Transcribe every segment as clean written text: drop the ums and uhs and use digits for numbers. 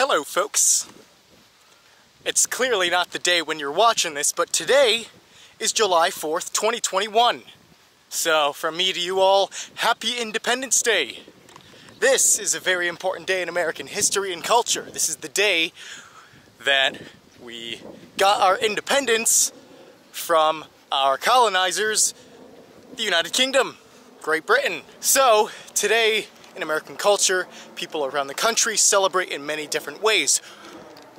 Hello folks. It's clearly not the day when you're watching this, but today is July 4th, 2021. So from me to you all, happy Independence Day. This is a very important day in American history and culture. This is the day that we got our independence from our colonizers, the United Kingdom, Great Britain. So today in American culture, people around the country celebrate in many different ways.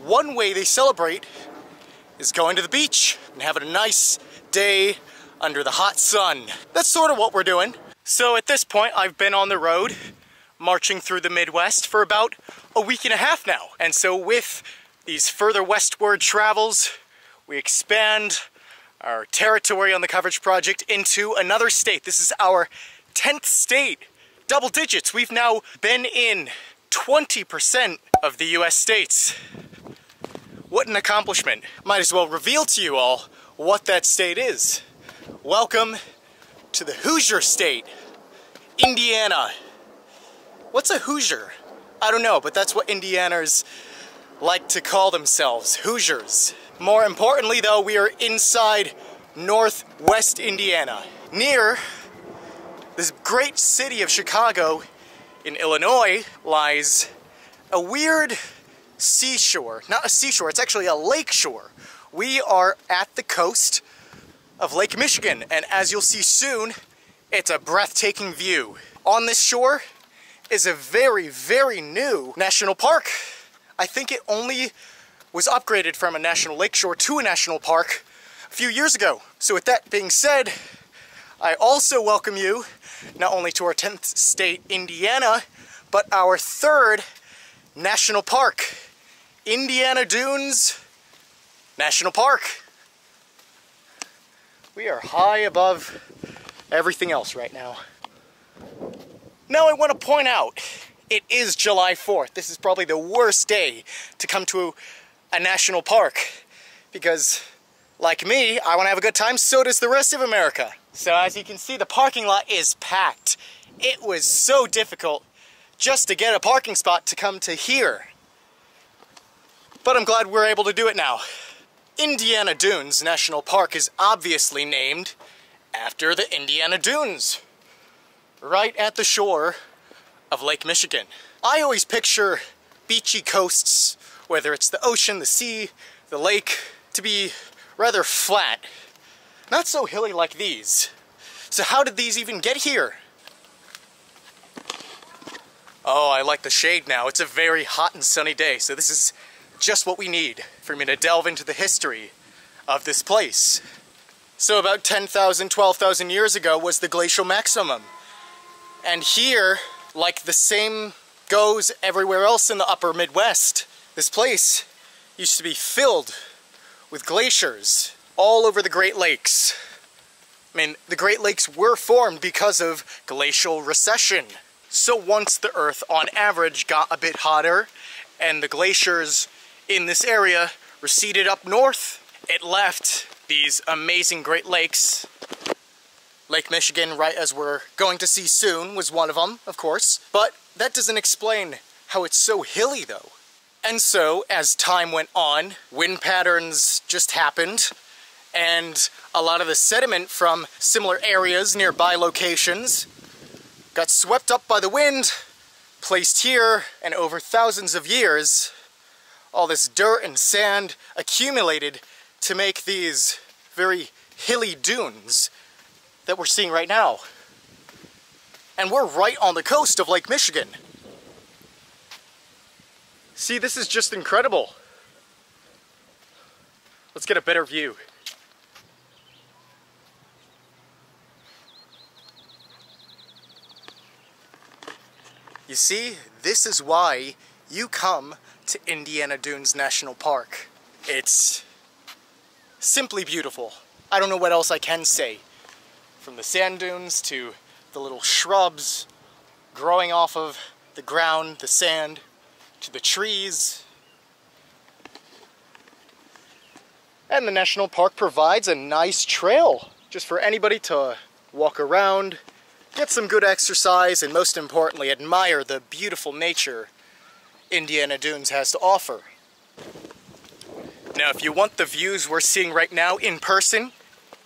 One way they celebrate is going to the beach and having a nice day under the hot sun. That's sort of what we're doing. So at this point, I've been on the road marching through the Midwest for about a week and a half now. And so with these further westward travels, we expand our territory on the coverage project into another state. This is our 10th state. Double digits. We've now been in 20% of the US states. What an accomplishment. Might as well reveal to you all what that state is. Welcome to the Hoosier State, Indiana. What's a Hoosier? I don't know, but that's what Indianers like to call themselves, Hoosiers. More importantly though, we are inside northwest Indiana, near this great city of Chicago in Illinois lies a weird seashore. Not a seashore, it's actually a lakeshore. We are at the coast of Lake Michigan, and as you'll see soon, it's a breathtaking view. On this shore is a very, very new national park. I think it only was upgraded from a national lakeshore to a national park a few years ago. So with that being said, I also welcome you not only to our 10th state, Indiana, but our 3rd national park, Indiana Dunes National Park. We are high above everything else right now. Now I want to point out, it is July 4th. This is probably the worst day to come to a national park because, like me, I want to have a good time, so does the rest of America. So as you can see, the parking lot is packed. It was so difficult just to get a parking spot to come to here. But I'm glad we're able to do it now. Indiana Dunes National Park is obviously named after the Indiana Dunes, right at the shore of Lake Michigan. I always picture beachy coasts, whether it's the ocean, the sea, the lake, to be rather flat. Not so hilly like these. So how did these even get here? Oh, I like the shade now. It's a very hot and sunny day, so this is just what we need for me to delve into the history of this place. So about 10,000, 12,000 years ago was the glacial maximum. And here, like the same goes everywhere else in the upper Midwest, this place used to be filled with glaciers all over the Great Lakes. I mean, the Great Lakes were formed because of glacial recession. So once the Earth, on average, got a bit hotter and the glaciers in this area receded up north, it left these amazing Great Lakes. Lake Michigan, right as we're going to see soon, was one of them, of course. But that doesn't explain how it's so hilly, though. And so, as time went on, wind patterns just happened, and a lot of the sediment from similar areas, nearby locations, got swept up by the wind, placed here, and over thousands of years, all this dirt and sand accumulated to make these very hilly dunes that we're seeing right now. And we're right on the coast of Lake Michigan. See, this is just incredible. Let's get a better view. You see, this is why you come to Indiana Dunes National Park. It's simply beautiful. I don't know what else I can say. From the sand dunes to the little shrubs growing off of the ground, the sand, to the trees. And the national park provides a nice trail just for anybody to walk around, get some good exercise, and most importantly, admire the beautiful nature Indiana Dunes has to offer. Now, if you want the views we're seeing right now in person,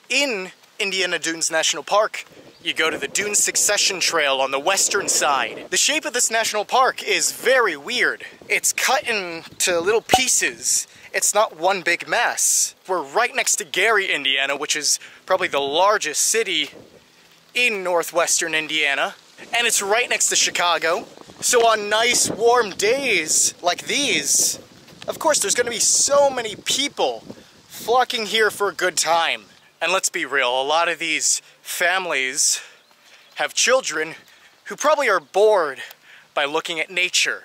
in Indiana Dunes National Park, you go to the Dune Succession Trail on the western side. The shape of this national park is very weird. It's cut into little pieces. It's not one big mess. We're right next to Gary, Indiana, which is probably the largest city in northwestern Indiana. And it's right next to Chicago. So on nice warm days like these, of course there's gonna be so many people flocking here for a good time. And let's be real, a lot of these families have children who probably are bored by looking at nature.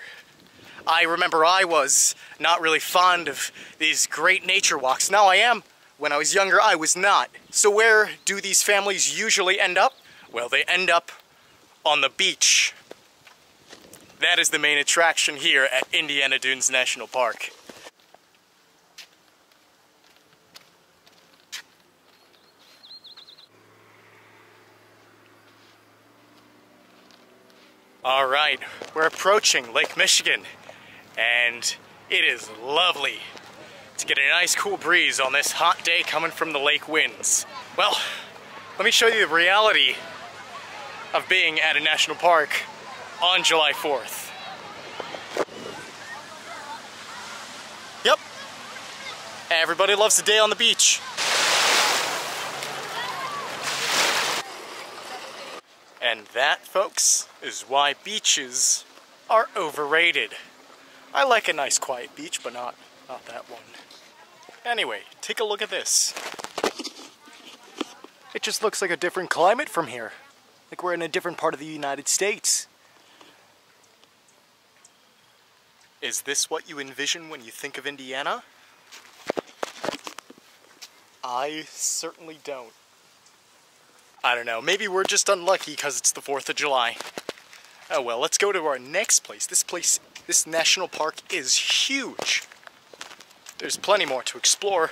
I remember I was not really fond of these great nature walks. Now I am. When I was younger, I was not. So where do these families usually end up? Well, they end up on the beach. That is the main attraction here at Indiana Dunes National Park. All right, we're approaching Lake Michigan, and it is lovely to get a nice cool breeze on this hot day coming from the lake winds. Well, let me show you the reality of being at a national park on July 4th. Yep, everybody loves a day on the beach. And that, folks, is why beaches are overrated. I like a nice quiet beach, but not that one. Anyway, take a look at this. It just looks like a different climate from here. Like we're in a different part of the United States. Is this what you envision when you think of Indiana? I certainly don't. I don't know, maybe we're just unlucky because it's the 4th of July. Oh well, let's go to our next place. This national park is huge. There's plenty more to explore.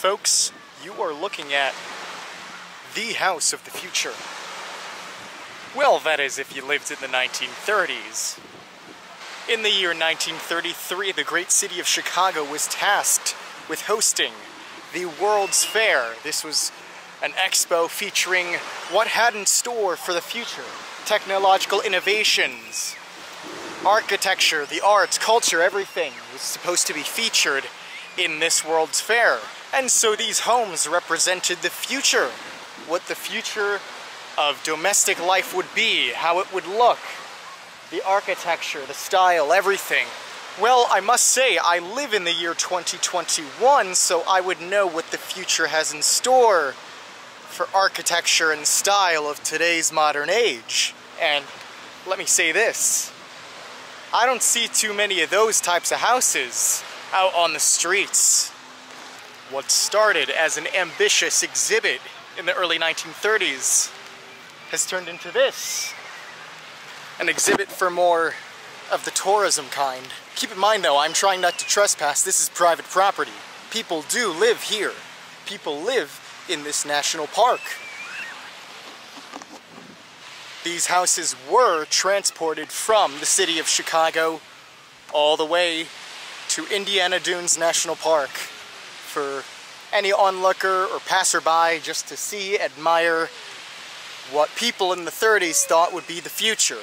Folks, you are looking at the house of the future. Well, that is if you lived in the 1930s. In the year 1933, the great city of Chicago was tasked with hosting the World's Fair. This was an expo featuring what had in store for the future. Technological innovations, architecture, the arts, culture, everything was supposed to be featured in this World's Fair. And so these homes represented the future, what the future of domestic life would be, how it would look, the architecture, the style, everything. Well, I must say, I live in the year 2021, so I would know what the future has in store for architecture and style of today's modern age. And let me say this, I don't see too many of those types of houses out on the streets. What started as an ambitious exhibit in the early 1930s has turned into this. An exhibit for more of the tourism kind. Keep in mind though, I'm trying not to trespass. This is private property. People do live here. People live in this national park. These houses were transported from the city of Chicago all the way to Indiana Dunes National Park for any onlooker or passerby just to see, admire what people in the 30s thought would be the future.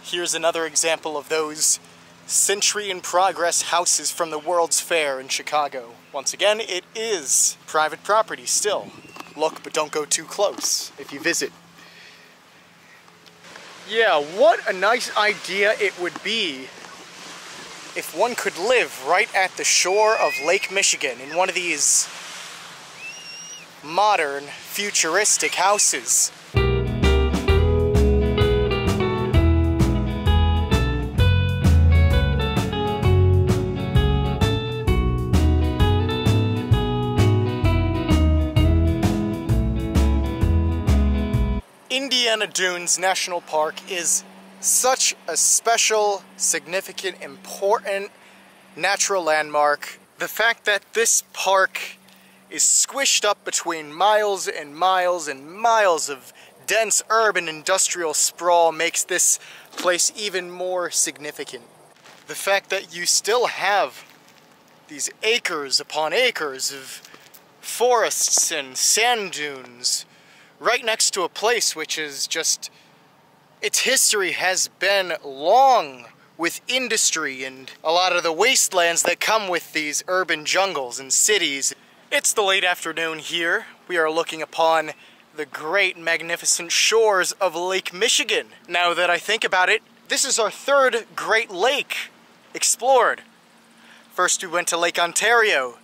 Here's another example of those century-in-progress houses from the World's Fair in Chicago. Once again, it is private property still. Look, but don't go too close if you visit. Yeah, what a nice idea it would be if one could live right at the shore of Lake Michigan in one of these modern, futuristic houses. Indiana Dunes National Park is such a special, significant, important natural landmark. The fact that this park is squished up between miles and miles and miles of dense urban industrial sprawl makes this place even more significant. The fact that you still have these acres upon acres of forests and sand dunes right next to a place which is just, its history has been long with industry and a lot of the wastelands that come with these urban jungles and cities. It's the late afternoon here. We are looking upon the great, magnificent shores of Lake Michigan. Now that I think about it, this is our third Great Lake explored. First we went to Lake Ontario.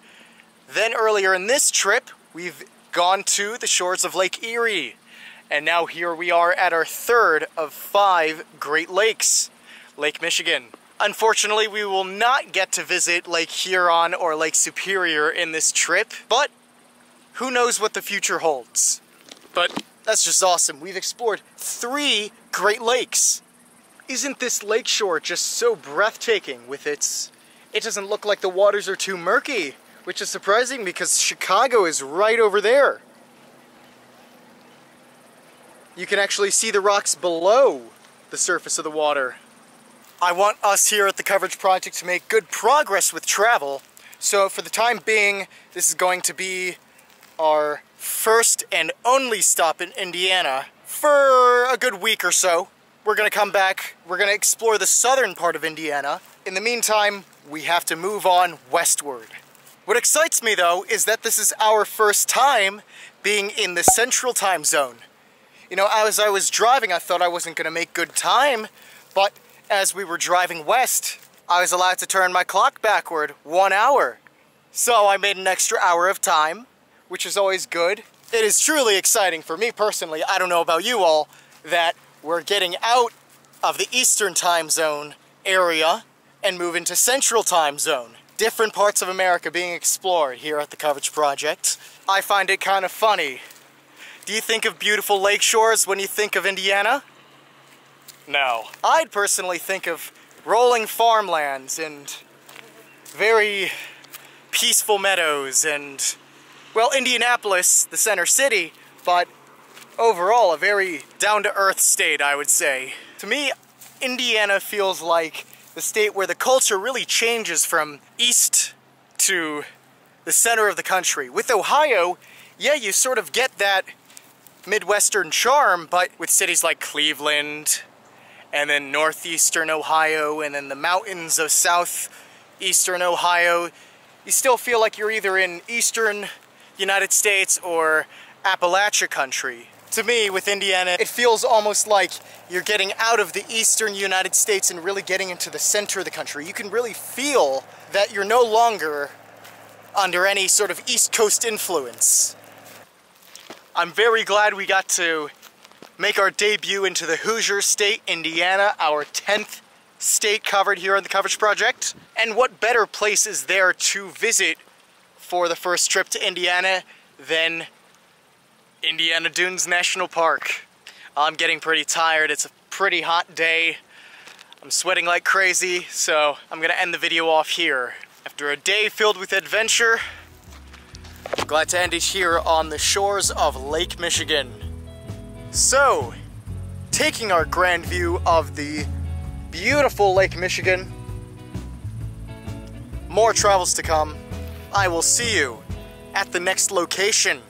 Then earlier in this trip, we've gone to the shores of Lake Erie. And now here we are at our third of 5 Great Lakes, Lake Michigan. Unfortunately, we will not get to visit Lake Huron or Lake Superior in this trip, but who knows what the future holds. But that's just awesome. We've explored 3 Great Lakes. Isn't this Lakeshore just so breathtaking with its... It doesn't look like the waters are too murky, which is surprising because Chicago is right over there. You can actually see the rocks below the surface of the water. I want us here at the Coverage Project to make good progress with travel, so for the time being, this is going to be our first and only stop in Indiana for a good week or so. We're gonna come back, we're gonna explore the southern part of Indiana. In the meantime, we have to move on westward. What excites me though is that this is our first time being in the central time zone. You know, as I was driving, I thought I wasn't gonna make good time, but as we were driving west, I was allowed to turn my clock backward 1 hour. So I made an extra hour of time, which is always good. It is truly exciting for me personally, I don't know about you all, that we're getting out of the Eastern time zone area and move into Central time zone. Different parts of America being explored here at the Coverage Project. I find it kind of funny. Do you think of beautiful lake shores when you think of Indiana? No. I'd personally think of rolling farmlands and very peaceful meadows and, well, Indianapolis, the center city, but overall a very down-to-earth state, I would say. To me, Indiana feels like the state where the culture really changes from east to the center of the country. With Ohio, yeah, you sort of get that Midwestern charm, but with cities like Cleveland, and then northeastern Ohio, and then the mountains of southeastern Ohio, you still feel like you're either in eastern United States or Appalachia country. To me, with Indiana, it feels almost like you're getting out of the eastern United States and really getting into the center of the country. You can really feel that you're no longer under any sort of East Coast influence. I'm very glad we got to make our debut into the Hoosier State, Indiana, our 10th state covered here on the Coverage Project. And what better place is there to visit for the first trip to Indiana than Indiana Dunes National Park. I'm getting pretty tired. It's a pretty hot day. I'm sweating like crazy, so I'm gonna end the video off here. After a day filled with adventure, I'm glad to end it here on the shores of Lake Michigan. So, taking our grand view of the beautiful Lake Michigan, more travels to come. I will see you at the next location.